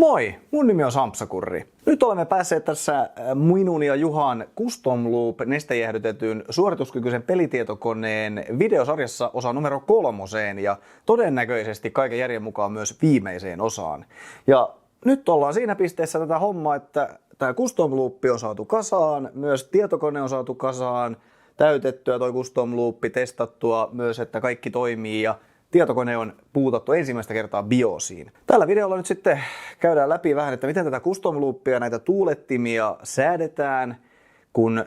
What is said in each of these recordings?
Moi, mun nimi on Sampsakurri. Nyt olemme päässeet tässä minun ja Juhan Custom Loop nestejäähdytetyn suorituskykyisen pelitietokoneen videosarjassa osa numero 3 ja todennäköisesti kaiken järjen mukaan myös viimeiseen osaan. Ja nyt ollaan siinä pisteessä tätä hommaa, että tämä Custom Loop on saatu kasaan, myös tietokone on saatu kasaan, täytettyä toi Custom Loop, testattua myös, että kaikki toimii ja tietokone on puutattu ensimmäistä kertaa BIOSiin. Tällä videolla nyt sitten käydään läpi vähän, että miten tätä Custom Loopia, näitä tuulettimia säädetään, kun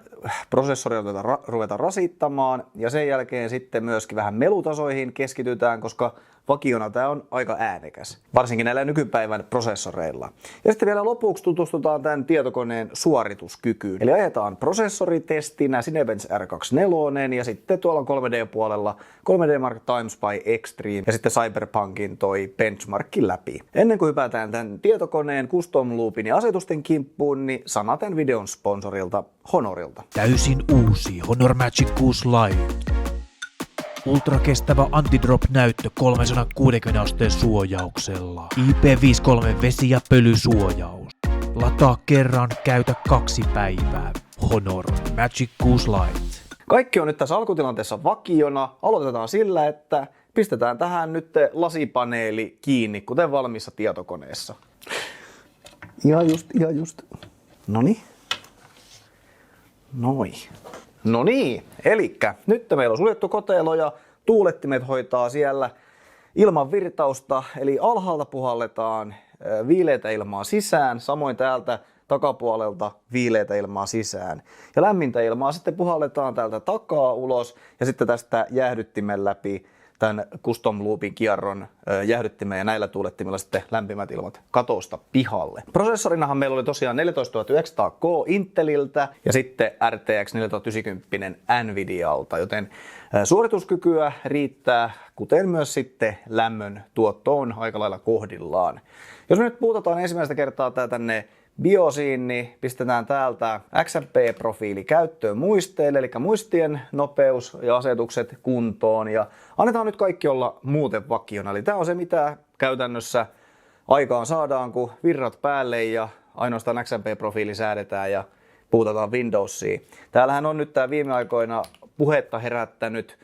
prosessoria ruvetaan rasittamaan. Ja sen jälkeen sitten myöskin vähän melutasoihin keskitytään, koska vakiona tämä on aika äänekäs, varsinkin näillä nykypäivän prosessoreilla. Ja sitten vielä lopuksi tutustutaan tämän tietokoneen suorituskykyyn. Eli ajetaan prosessoritestinä Cinebench R24 ja sitten tuolla 3D-puolella 3D Mark TimeSpy Extreme ja sitten Cyberpunkin toi benchmarkin läpi. Ennen kuin hypätään tämän tietokoneen, Custom Loopin ja asetusten kimppuun, niin sana tämän videon sponsorilta Honorilta. Täysin uusi Honor Magic 6 Lite. Ultrakestävä antidrop-näyttö 360 asteen suojauksella. IP53 vesi- ja pölysuojaus. Lataa kerran, käytä 2 päivää. Honor Magic 6 Lite. Kaikki on nyt tässä alkutilanteessa vakiona. Aloitetaan sillä, että pistetään tähän nyt lasipaneeli kiinni, kuten valmissa tietokoneessa. Ihan just. Noniin. Noniin, elikkä nyt meillä on suljettu kotelo ja tuulettimet hoitaa siellä ilman virtausta, eli alhaalta puhalletaan viileitä ilmaa sisään, samoin täältä takapuolelta viileitä ilmaa sisään. Ja lämmintä ilmaa sitten puhalletaan täältä takaa ulos ja sitten tästä jäähdyttimen läpi tämän Custom Loopin kierron jäähdyttimeen ja näillä tuulettimilla sitten lämpimät ilmat katosta pihalle. Prosessorinahan meillä oli tosiaan 14900K Inteliltä ja sitten RTX 4090 Nvidialta, joten suorituskykyä riittää, kuten myös sitten lämmön tuotto on aika lailla kohdillaan. Jos me nyt puututaan ensimmäistä kertaa tänne BIOSiin, niin pistetään täältä XMP-profiili käyttöön muisteille, eli muistien nopeus ja asetukset kuntoon ja annetaan nyt kaikki olla muuten vakiona. Eli tämä on se, mitä käytännössä aikaan saadaan, kun virrat päälle ja ainoastaan XMP-profiili säädetään ja puututaan Windowsiin. Täällähän on nyt tämä viime aikoina puhetta herättänyt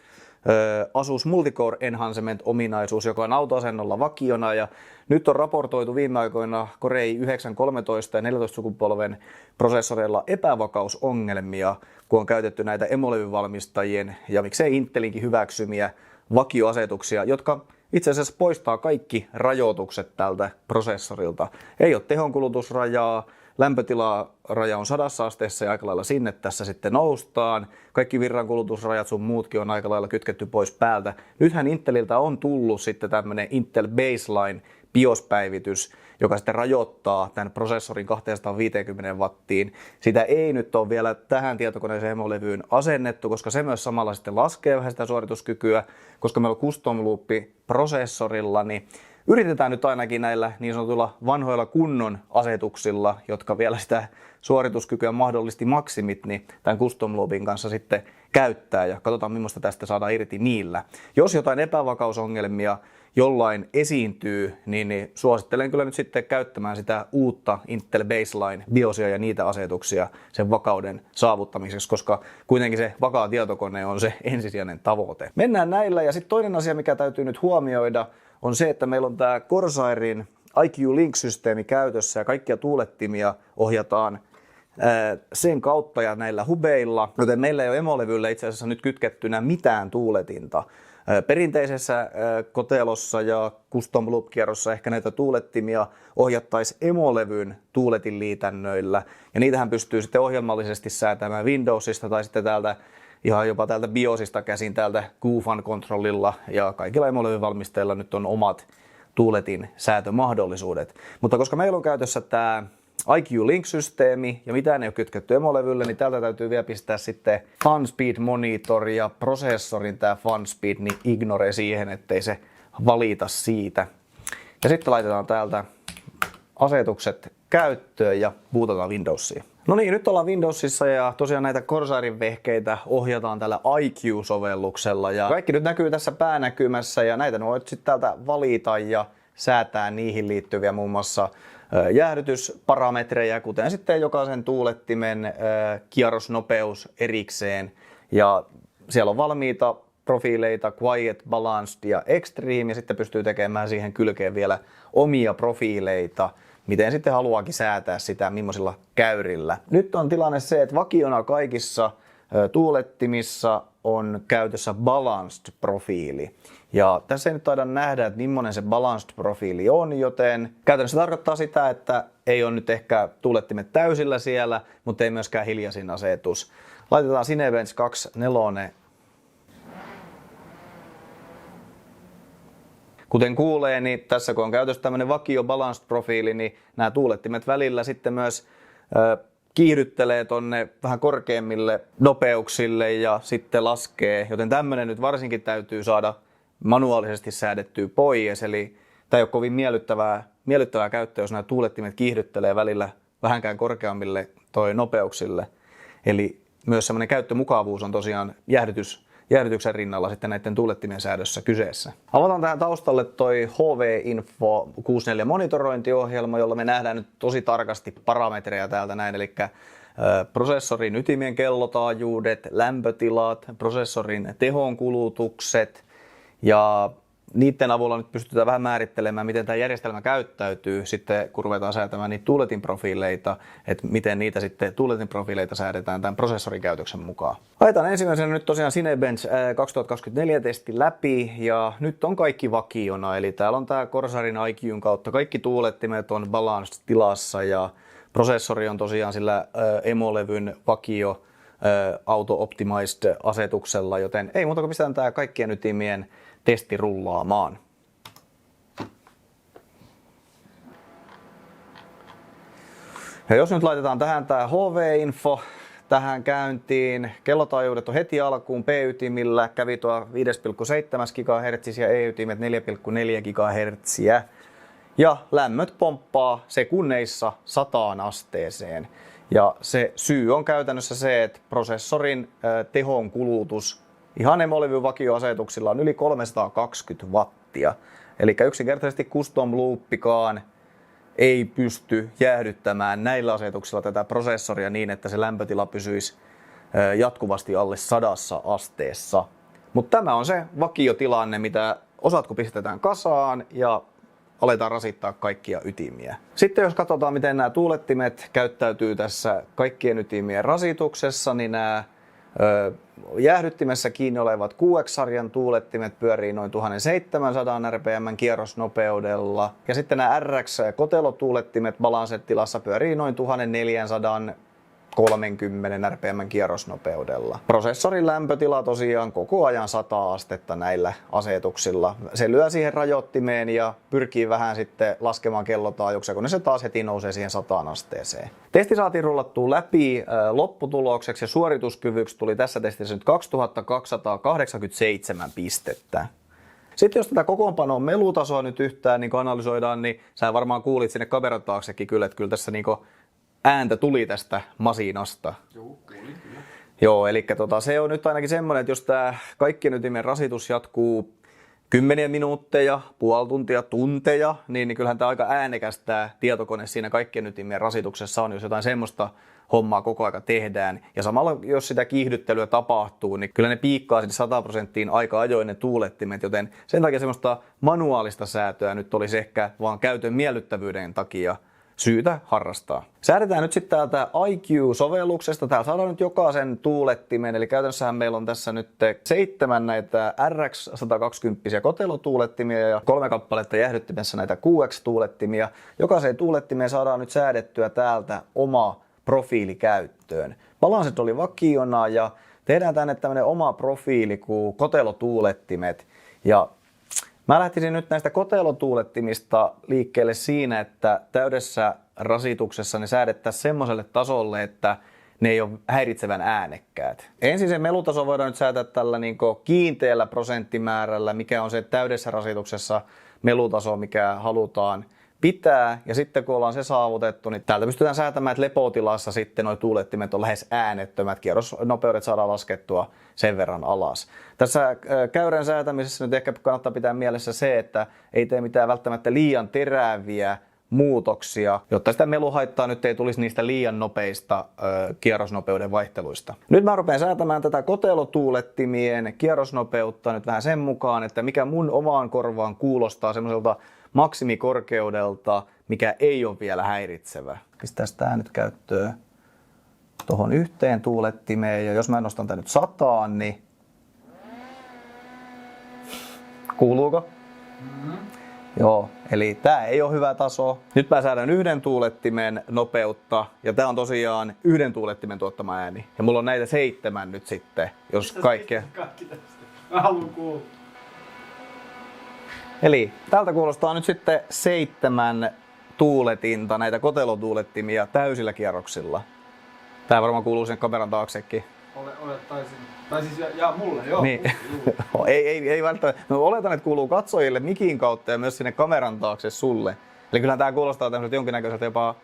Asus Multicore Enhancement-ominaisuus, joka on autoasennolla vakiona ja nyt on raportoitu viime aikoina Core i9 13 ja 14 sukupolven prosessoreilla epävakausongelmia, kun on käytetty näitä emolevyvalmistajien ja miksei Intelinkin hyväksymiä vakioasetuksia, jotka itse asiassa poistaa kaikki rajoitukset tältä prosessorilta. Ei ole tehonkulutusrajaa, lämpötilaraja on 100 asteessa ja aika lailla sinne tässä sitten noustaan. Kaikki virrankulutusrajat sun muutkin on aika lailla kytketty pois päältä. Nythän Inteliltä on tullut sitten tämmönen Intel Baseline BIOS-päivitys, joka sitten rajoittaa tämän prosessorin 250 wattiin. Sitä ei nyt ole vielä tähän tietokoneeseen emolevyyn asennettu, koska se myös samalla sitten laskee vähän sitä suorituskykyä, koska meillä on Custom Loop prosessorilla, niin yritetään nyt ainakin näillä niin sanotuilla vanhoilla kunnon asetuksilla, jotka vielä sitä suorituskykyä mahdollisesti maksimit, niin tämän Custom Loopin kanssa sitten käyttää ja katsotaan millaista tästä saadaan irti niillä. Jos jotain epävakausongelmia jollain esiintyy, niin suosittelen kyllä nyt sitten käyttämään sitä uutta Intel Baseline BIOSia ja niitä asetuksia sen vakauden saavuttamiseksi, koska kuitenkin se vakaa tietokone on se ensisijainen tavoite. Mennään näillä ja sitten toinen asia, mikä täytyy nyt huomioida, on se, että meillä on tämä Corsairin IQ Link-systeemi käytössä ja kaikkia tuulettimia ohjataan sen kautta ja näillä hubeilla, joten meillä ei ole emolevyllä itse asiassa nyt kytkettynä mitään tuuletinta. Perinteisessä kotelossa ja Custom Loop-kierrossa ehkä näitä tuulettimia ohjattaisiin emolevyn tuuletinliitännöillä ja niitähän pystyy sitten ohjelmallisesti säätämään Windowsista tai sitten täältä ihan jopa täältä BIOSista käsin täältä QFan-kontrollilla ja kaikilla emolevyvalmistajilla nyt on omat tuuletin säätömahdollisuudet. Mutta koska meillä on käytössä tämä IQ Link-systeemi ja mitään ei ole kytketty emolevylle, niin täältä täytyy vielä pistää sitten FunSpeed Monitor ja prosessorin tämä FunSpeed, niin ignore siihen, ettei se valita siitä. Ja sitten laitetaan täältä asetukset käyttöön ja bootataan Windowsiin. No niin, nyt ollaan Windowsissa ja tosiaan näitä Corsairin vehkeitä ohjataan tällä IQ-sovelluksella ja kaikki nyt näkyy tässä päänäkymässä ja näitä voit sitten täältä valita ja säätää niihin liittyviä muun muassa jäähdytysparametreja, kuten sitten jokaisen tuulettimen kierrosnopeus erikseen. Ja siellä on valmiita profiileita, Quiet, Balanced ja Extreme, ja sitten pystyy tekemään siihen kylkeen vielä omia profiileita, miten sitten haluaakin säätää sitä, millaisilla käyrillä. Nyt on tilanne se, että vakiona kaikissa tuulettimissa on käytössä Balanced-profiili. Ja tässä ei nyt taida nähdä, että millainen se Balanced-profiili on, joten käytännössä tarkoittaa sitä, että ei ole nyt ehkä tuulettimet täysillä siellä, mutta ei myöskään hiljaisin asetus. Laitetaan Cinebench 2.4. Kuten kuulee, niin tässä kun on käytössä tämmöinen vakio Balanced-profiili, niin nämä tuulettimet välillä sitten myös kiihdyttelee tonne vähän korkeammille nopeuksille ja sitten laskee, joten tämmöinen nyt varsinkin täytyy saada manuaalisesti säädettyä pois, eli tämä ei ole kovin miellyttävää käyttöä, jos nämä tuulettimet kiihdyttelee välillä vähänkään korkeammille nopeuksille, eli myös semmoinen käyttömukavuus on tosiaan jäähdytyksen rinnalla sitten näiden tuulettimien säädössä kyseessä. Avataan tähän taustalle toi HV-Info 64 monitorointiohjelma, jolla me nähdään nyt tosi tarkasti parametreja täältä näin, eli prosessorin ytimien kellotaajuudet, lämpötilat, prosessorin tehonkulutukset ja niiden avulla nyt pystytään vähän määrittelemään, miten tämä järjestelmä käyttäytyy sitten, kun ruvetaan säätämään niitä tuuletinprofiileita, että miten niitä sitten tuuletinprofiileita säädetään tämän prosessorin käytöksen mukaan. Laitetaan ensimmäisenä nyt tosiaan Cinebench 2024 testi läpi ja nyt on kaikki vakiona, eli täällä on tämä Corsarin IQn kautta kaikki tuulettimet on balanced tilassa ja prosessori on tosiaan sillä emolevyn vakio auto-optimized asetuksella, joten ei muuta kuin pistetään tämä kaikkien ytimien testi rullaamaan. Ja jos nyt laitetaan tähän tämä HV-info tähän käyntiin, kellotaajuudet on heti alkuun P-ytimillä, kävi tuo 5,7 GHz ja E-ytimet 4,4 GHz. Ja lämmöt pomppaa sekunneissa 100 asteeseen. Ja se syy on käytännössä se, että prosessorin tehon kulutus ihan emolevyn vakioasetuksilla on yli 320 wattia. Eli yksinkertaisesti custom loopikaan ei pysty jäähdyttämään näillä asetuksilla tätä prosessoria niin, että se lämpötila pysyisi jatkuvasti alle 100 asteessa. Mutta tämä on se vakiotilanne, mitä osat kun pistetään kasaan ja aletaan rasittaa kaikkia ytimiä. Sitten jos katsotaan, miten nämä tuulettimet käyttäytyy tässä kaikkien ytimien rasituksessa, niin nämä jäähdyttimessä kiinni olevat QX-sarjan tuulettimet pyörii noin 1700 rpm kierrosnopeudella. Ja sitten nämä RX-kotelotuulettimet balanced-tilassa pyörii noin 1430 rpm kierrosnopeudella. Prosessorin lämpötila tosiaan koko ajan 100 astetta näillä asetuksilla. Se lyö siihen rajoittimeen ja pyrkii vähän sitten laskemaan kellotaajuuksia, kun se taas heti nousee siihen 100 asteeseen. Testi saatiin rullattua läpi lopputulokseksi ja suorituskyvyksi tuli tässä testissä nyt 2287 pistettä. Sitten jos tätä kokoonpanoon melutasoa nyt yhtään niin analysoidaan, niin sä varmaan kuulit sinne kameran taaksekin kyllä, että kyllä tässä niin ääntä tuli tästä masinasta. Joo, kuulin kyllä. Joo, eli se on nyt ainakin semmoinen, että jos tämä kaikkien ytimien rasitus jatkuu 10 minuutteja, puoli tuntia, tunteja, niin kyllähän tämä aika äänekäs tämä tietokone siinä kaikkien ytimien rasituksessa on, jos jotain semmoista hommaa koko aika tehdään. Ja samalla, jos sitä kiihdyttelyä tapahtuu, niin kyllä ne piikkaa sinne 100% aika ajoin ne tuulettimet, joten sen takia semmoista manuaalista säätöä nyt olisi ehkä vaan käytön miellyttävyyden takia syytä harrastaa. Säädetään nyt sitten täältä IQ-sovelluksesta. Täällä saadaan nyt jokaisen tuulettimen, eli käytännössähän meillä on tässä nyt 7 näitä RX-120 kotelotuulettimia ja 3 kappaletta jäähdyttimessä näitä QX-tuulettimia. Jokaiseen tuulettimeen saadaan nyt säädettyä täältä oma profiili käyttöön. Balanced oli vakiona ja tehdään tänne tämmöinen oma profiili kuin kotelotuulettimet. Ja mä lähtisin nyt näistä kotelotuulettimista liikkeelle siinä, että täydessä rasituksessa ne säädettäisiin semmoiselle tasolle, että ne ei ole häiritsevän äänekkäät. Ensin se melutaso voidaan nyt säätää tällä kiinteällä prosenttimäärällä, mikä on se täydessä rasituksessa melutaso, mikä halutaan pitää. Ja sitten kun ollaan se saavutettu, niin täältä pystytään säätämään, että lepotilassa sitten nuo tuulettimet on lähes äänettömät. Kierrosnopeudet saadaan laskettua sen verran alas. Tässä käyrän säätämisessä nyt ehkä kannattaa pitää mielessä se, että ei tee mitään välttämättä liian teräviä muutoksia, jotta sitä meluhaittaa nyt ei tulisi niistä liian nopeista kierrosnopeuden vaihteluista. Nyt mä rupean säätämään tätä kotelotuulettimien kierrosnopeutta nyt vähän sen mukaan, että mikä mun omaan korvaan kuulostaa semmoiselta maksimikorkeudelta, mikä ei ole vielä häiritsevä. Pistää tää nyt käyttöön tuohon yhteen tuulettimeen, ja jos mä nostan tän nyt 100, niin kuuluuko? Mm-hmm. Joo, eli tää ei ole hyvä taso. Nyt mä säädän yhden tuulettimen nopeutta, ja tää on tosiaan yhden tuulettimen tuottama ääni. Ja mulla on näitä 7 nyt sitten, jos kaikkea. Mä haluan kuulla. Eli tältä kuulostaa nyt sitten 7 tuuletinta, näitä kotelotuulettimia täysillä kierroksilla. Tää varmaan kuuluu sen kameran taaksekin. Olettaisin. Tai siis jaa mulle, joo. Niin. ei välttämättä. No, oletan, että kuuluu katsojille mikin kautta ja myös sinne kameran taakse sulle. Eli kyllähän tää kuulostaa tämmöiseltä jonkinnäköiseltä jopa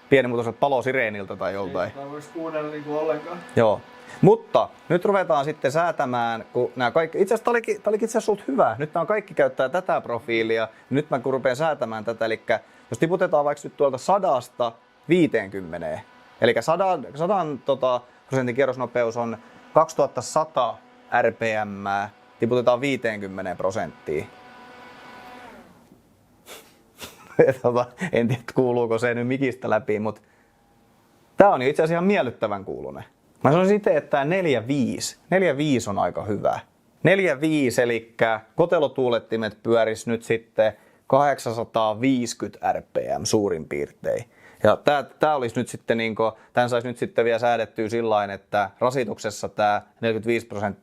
pienimuotoiselta palosireeniltä tai joltain. Ei voisi kuunnella niinku ollenkaan. Joo. Mutta nyt ruvetaan sitten säätämään, kun nämä kaikki, itse asiassa tää olikin itse asiassa sulta hyvä. Nyt nämä kaikki käyttää tätä profiilia. Nyt mä kun rupean säätämään tätä, eli jos tiputetaan vaikka nyt tuolta 100–50, eli 100% kierrosnopeus on 2100 RPM, tiputetaan 50%. En tiedä, kuuluuko se nyt mikistä läpi, mutta tää on jo itse asiassa ihan miellyttävän kuulunen. Mä sanoisin itse, että tää 4.5 on aika hyvä. 4.5, eli kotelotuulettimet pyöris nyt sitten 850 RPM suurin piirtein. Ja tää olisi nyt sitten tän saisi nyt sitten vielä säädettyä sillain, että rasituksessa tää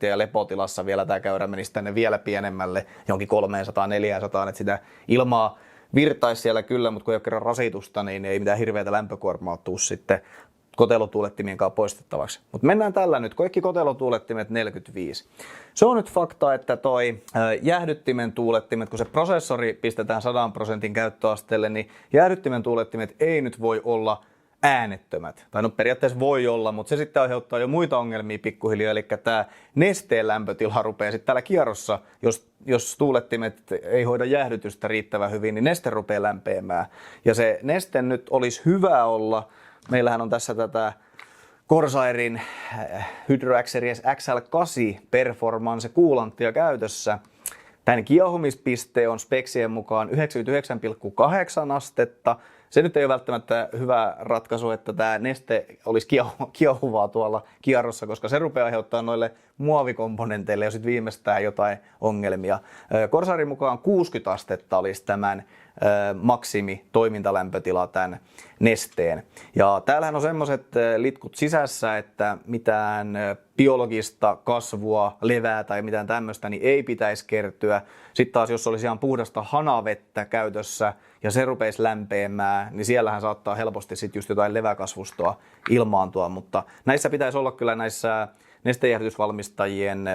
45% ja lepotilassa vielä tää käyrä menisi tänne vielä pienemmälle, jonkin 300–400, että sitä ilmaa virtaisi siellä kyllä, mutta kun ei ole kerran rasitusta, niin ei mitään hirveätä lämpökuormaa tuu sitten kotelotuulettimien kanssa poistettavaksi. Mutta mennään tällä nyt. Kaikki kotelotuulettimet 45. Se on nyt fakta, että toi jäähdyttimen tuulettimet, kun se prosessori pistetään 100% käyttöasteelle, niin jäähdyttimen tuulettimet ei nyt voi olla äänettömät. Tai no periaatteessa voi olla, mutta se sitten aiheuttaa jo muita ongelmia pikkuhiljaa, eli tämä nesteen lämpötila rupeaa sitten täällä kierrossa, jos tuulettimet ei hoida jäähdytystä riittävän hyvin, niin neste rupeaa lämpeämään. Ja se neste nyt olisi hyvä olla. Meillähän on tässä tätä Corsairin Hydro X-Series XL8 Performance kuulanttia käytössä. Tämän kiehumispiste on speksien mukaan 99,8 astetta. Se nyt ei ole välttämättä hyvä ratkaisu, että tämä neste olisi kiehuvaa tuolla kierrossa, koska se rupeaa aiheuttaa noille muovikomponenteille jo sit viimeistään jotain ongelmia. Corsairin mukaan 60 astetta olisi tämän maksimi toimintalämpötila tämän nesteen. Ja täällähän on semmoiset litkut sisässä, että mitään biologista kasvua, levää tai mitään tämmöistä niin ei pitäisi kertyä. Sitten taas jos olisi ihan puhdasta hanavettä käytössä ja se rupeisi lämpeämään, niin siellähän saattaa helposti sitten just jotain leväkasvustoa ilmaantua, mutta näissä pitäisi olla kyllä näissä nestejäähdytysvalmistajien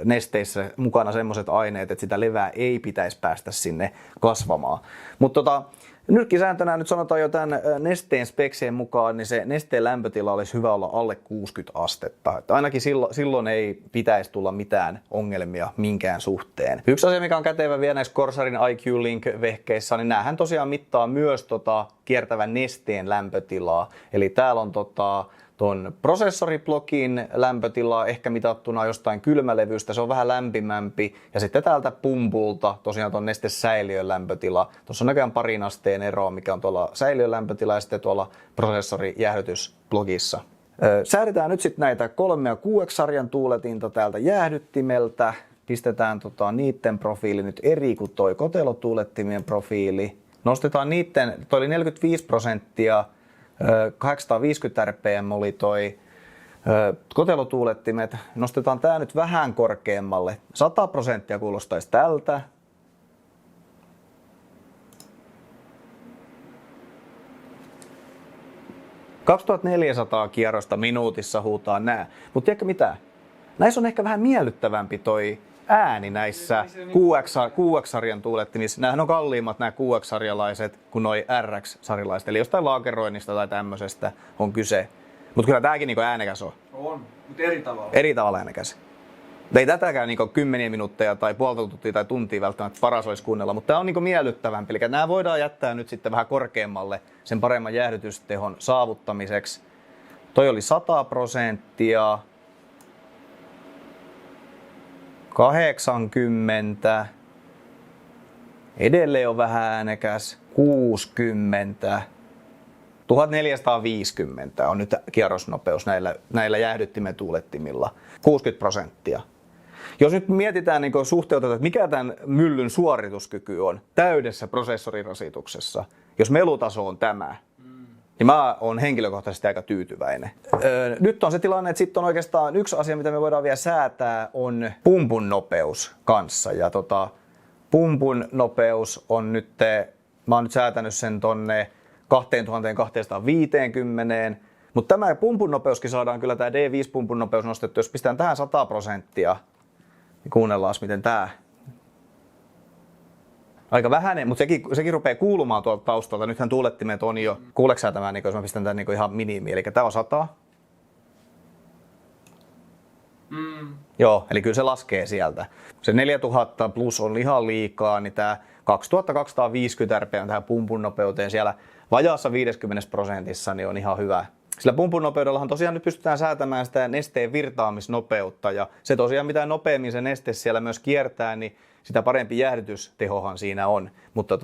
nesteissä mukana semmoiset aineet, että sitä levää ei pitäisi päästä sinne kasvamaan. Mutta nyrkkisääntönä nyt sanotaan jo tämän nesteen speksien mukaan, niin se nesteen lämpötila olisi hyvä olla alle 60 astetta. Että ainakin silloin ei pitäisi tulla mitään ongelmia minkään suhteen. Yksi asia, mikä on kätevä vielä näissä Corsarin IQ Link-vehkeissä, niin näähän tosiaan mittaa myös kiertävän nesteen lämpötilaa. Eli täällä on tuon prosessoriblogin lämpötilaa ehkä mitattuna jostain kylmälevystä, se on vähän lämpimämpi. Ja sitten täältä pumpulta tosiaan tuon nestesäiliön lämpötila. Tuossa on näköjään parin asteen ero, mikä on tuolla säiliön lämpötila ja sitten tuolla prosessorijäähdytysblogissa. Säädetään nyt sitten näitä 3- ja 6-sarjan tuuletinta täältä jäähdyttimeltä. Pistetään niitten profiili nyt eri kuin toi kotelotuulettimien profiili. Nostetaan niitten, toi oli 45%. 850 RPM oli toi kotelotuulettimet. Nostetaan tää nyt vähän korkeammalle. 100% kuulostaisi tältä. – 2400 kierrosta minuutissa huutaa nää. Mutta tiedätkö mitä? Näissä on ehkä vähän miellyttävämpi toi ääni näissä QX-sarjan tuulettimissa. Nämähän on kalliimmat nämä QX-sarjalaiset kuin noi RX-sarjalaiset. Eli jostain laakeroinnista tai tämmöisestä on kyse. Mutta kyllä tääkin niinku äänekäs on. On, mutta eri tavalla. Eri tavalla äänekäs. Ei tätäkään niin kymmeniä minuutteja tai puolta tuntia tai tuntia välttämättä paras olisi kuunnella, mutta tämä on niin miellyttävämpi. Eli nämä voidaan jättää nyt sitten vähän korkeammalle sen paremman jäähdytystehon saavuttamiseksi. Toi oli 100%, 80, edelleen on vähän äänekäs, 60, 1450 on nyt kierrosnopeus näillä jäähdyttimen tuulettimilla, 60%. Jos nyt mietitään niin suhteutetaan, että mikä tämän myllyn suorituskyky on täydessä prosessorirasituksessa, jos melutaso on tämä, niin mä oon henkilökohtaisesti aika tyytyväinen. Nyt on se tilanne, että sitten on oikeastaan yksi asia, mitä me voidaan vielä säätää, on pumpun nopeus kanssa. Ja pumpun nopeus on nyt, mä oon nyt säätänyt sen tonne 2250, mutta tämä pumpun nopeuskin saadaan kyllä tämä D5-pumpun nopeus nostettu, jos pistetään tähän 100%, niin kuunnellaan miten tää. Aika vähäinen, mutta sekin rupeaa kuulumaan tuolta taustalta. Nythän tuulettimet on jo, kuuleeko sä tämän, jos mä pistän tämän ihan minimiin, eli tää on 100. Joo, eli kyllä se laskee sieltä. Se 4000 plus on ihan liikaa, niin tää 2250 rpm tähän pumpun nopeuteen siellä vajaassa 50% niin on ihan hyvä. Sillä pumpun nopeudellahan tosiaan nyt pystytään säätämään sitä nesteen virtaamisnopeutta ja se tosiaan mitä nopeammin se neste siellä myös kiertää, niin sitä parempi jäähdytystehohan siinä on. Mutta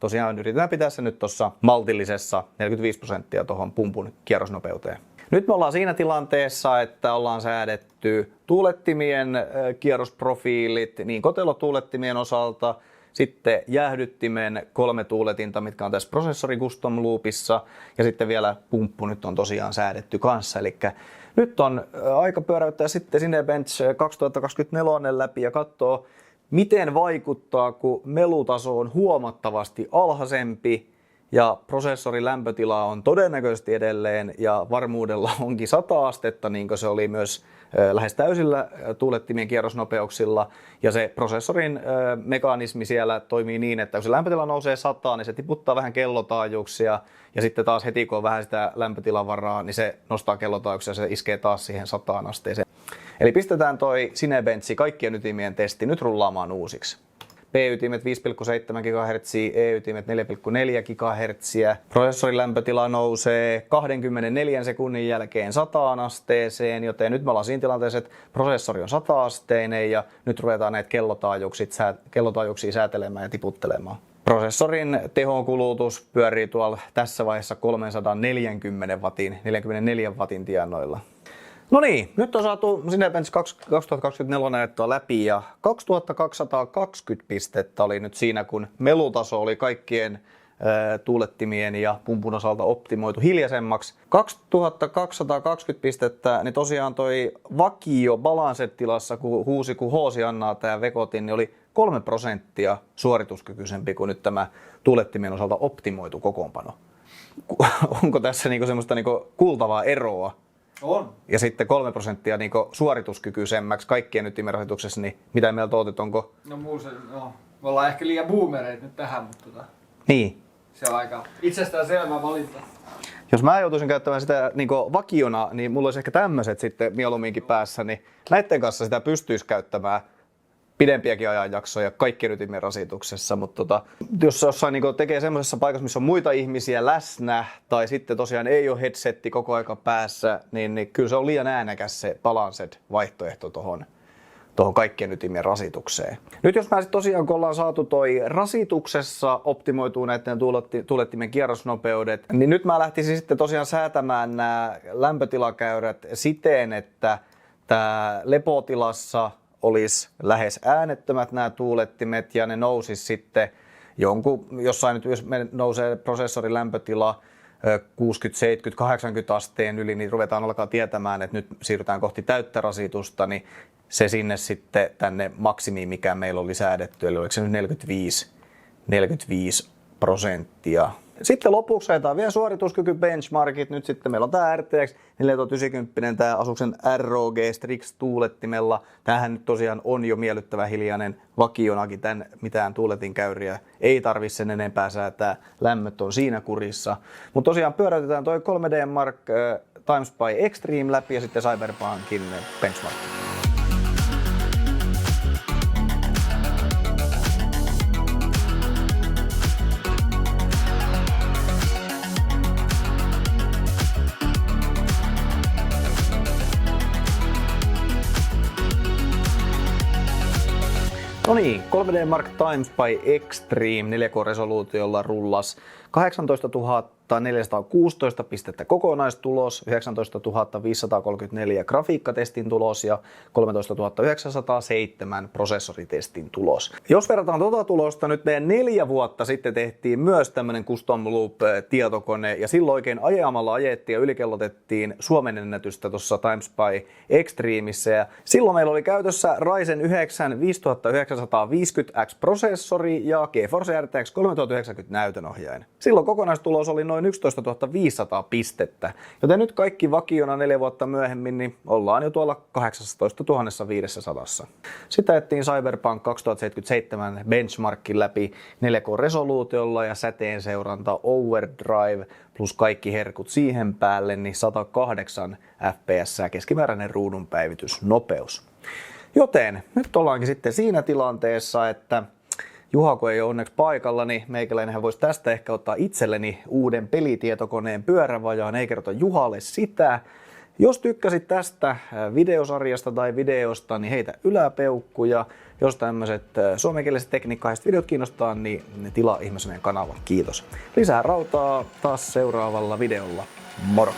tosiaan yritetään pitää se nyt tuossa maltillisessa 45% tuohon pumpun kierrosnopeuteen. Nyt me ollaan siinä tilanteessa, että ollaan säädetty tuulettimien kierrosprofiilit niin kotelotuulettimien osalta, sitten jäähdyttimen 3 tuuletinta, mitkä on tässä prosessori custom loopissa, ja sitten vielä pumppu nyt on tosiaan säädetty kanssa. Eli nyt on aika pyöräyttää sitten Cinebench 2024 läpi ja katsoa, miten vaikuttaa, kun melutaso on huomattavasti alhaisempi ja prosessorin lämpötila on todennäköisesti edelleen ja varmuudella onkin 100 astetta, niin kuin se oli myös lähes täysillä tuulettimien kierrosnopeuksilla. Ja se prosessorin mekanismi siellä toimii niin, että kun se lämpötila nousee 100, niin se tiputtaa vähän kellotaajuuksia. Ja sitten taas heti, kun on vähän sitä lämpötilavaraa, niin se nostaa kellotaajuuksia ja se iskee taas siihen 100 asteeseen. Eli pistetään toi Cinebench kaikkien ytimien testi nyt rullaamaan uusiksi. P-ytimet 5,7 GHz, E-ytimet 4,4 GHz. Prosessorin lämpötila nousee 24 sekunnin jälkeen 100 asteeseen, joten nyt me ollaan siinä tilanteessa, että prosessori on 100-asteinen ja nyt ruvetaan näitä kellotaajuuksia säätelemään ja tiputtelemaan. Prosessorin tehonkulutus pyörii tuolla tässä vaiheessa 340 wattin, 44 watin tienoilla. No niin, nyt on saatu Cinebench 2024 näyttöä läpi ja 2220 pistettä oli nyt siinä, kun melutaso oli kaikkien tuulettimien ja pumpun osalta optimoitu hiljaisemmaksi. 2220 pistettä, niin tosiaan toi vakio balanced-tilassa, kun hoosi annaa tää vekotin, niin oli 3% suorituskykyisempi kuin nyt tämä tuulettimien osalta optimoitu kokoonpano. Onko tässä niinku semmoista niinku kuultavaa eroa? On. Ja sitten 3% niinku suorituskykyisemmäksi kaikkien ytimenrasituksessa, niin mitä mieltä olet, onko? No me ollaan ehkä liian boomereita nyt tähän, mutta Niin. se on aika itsestään selvä valinta. Jos mä joutuisin käyttämään sitä niinku vakiona, niin mulla olisi ehkä tämmöiset sitten mieluumminkin päässä, niin näiden kanssa sitä pystyisi käyttämään pidempiäkin ajanjaksoja kaikkien ytimen rasituksessa, mutta jos jossain niin tekee semmoisessa paikassa, missä on muita ihmisiä läsnä, tai sitten tosiaan ei ole headsetti koko aika päässä, niin kyllä se on liian äänekäs se balanced vaihtoehto tuohon kaikkien ytimen rasitukseen. Nyt jos mä sitten tosiaan, kun ollaan saatu toi rasituksessa optimoituu näiden tuulettimen kierrosnopeudet, niin nyt mä lähtisin sitten tosiaan säätämään nämä lämpötilakäyrät siten, että tää lepotilassa olisi lähes äänettömät nämä tuulettimet ja ne nousis sitten jossain nyt jos nousee prosessorin lämpötila 60, 70, 80 asteen yli, niin ruvetaan alkaa tietämään, että nyt siirrytään kohti täyttä rasitusta, niin se sinne sitten tänne maksimiin, mikä meillä oli säädetty, eli oliko se nyt 45%. Sitten lopuksi ajetaan vielä suorituskyky benchmarkit. Nyt sitten meillä on tämä RTX 4090, tämä Asus'en ROG Strix tuulettimella. Tämähän nyt tosiaan on jo miellyttävä hiljainen vakionakin, tämän mitään tuuletinkäyriä ei tarvitse sen enempää säätää. Lämmöt on siinä kurissa. Mutta tosiaan pyöräytetään toi 3D Mark Timespy Extreme läpi ja sitten Cyberpunkin benchmark. niin, 3D Mark TimeSpy Extreme 4K-resoluutiolla rullas 18 416 pistettä kokonaistulos, 19 534 grafiikkatestin tulos ja 13 907 prosessoritestin tulos. Jos verrataan tuota tulosta, nyt meidän 4 vuotta sitten tehtiin myös tämmönen Custom Loop-tietokone ja silloin oikein ajamalla ajettiin ja ylikellotettiin Suomen ennätystä tuossa TimeSpy Extremeissa ja silloin meillä oli käytössä Ryzen 9 5950X-prosessori ja GeForce RTX 3090 näytönohjain. Silloin kokonaistulos oli noin 11 500 pistettä, joten nyt kaikki vakiona 4 vuotta myöhemmin, niin ollaan jo tuolla 18 500. Sitten ajettiin Cyberpunk 2077 benchmarkin läpi 4K-resoluutiolla ja säteenseuranta Overdrive plus kaikki herkut siihen päälle, niin 108 fps keskimääräinen ruudunpäivitysnopeus. Joten nyt ollaankin sitten siinä tilanteessa, että Juha, kun ei ole onneksi paikalla, niin meikäläinenhän voisi tästä ehkä ottaa itselleni uuden pelitietokoneen pyörävajaan, ei kerrota Juhalle sitä. Jos tykkäsit tästä videosarjasta tai videosta, niin heitä yläpeukkuja. Jos tämmöiset suomenkieliset tekniikkaiset videot kiinnostaa, niin tilaa ihmeessä meidän kanavan. Kiitos. Lisää rautaa taas seuraavalla videolla. Moro!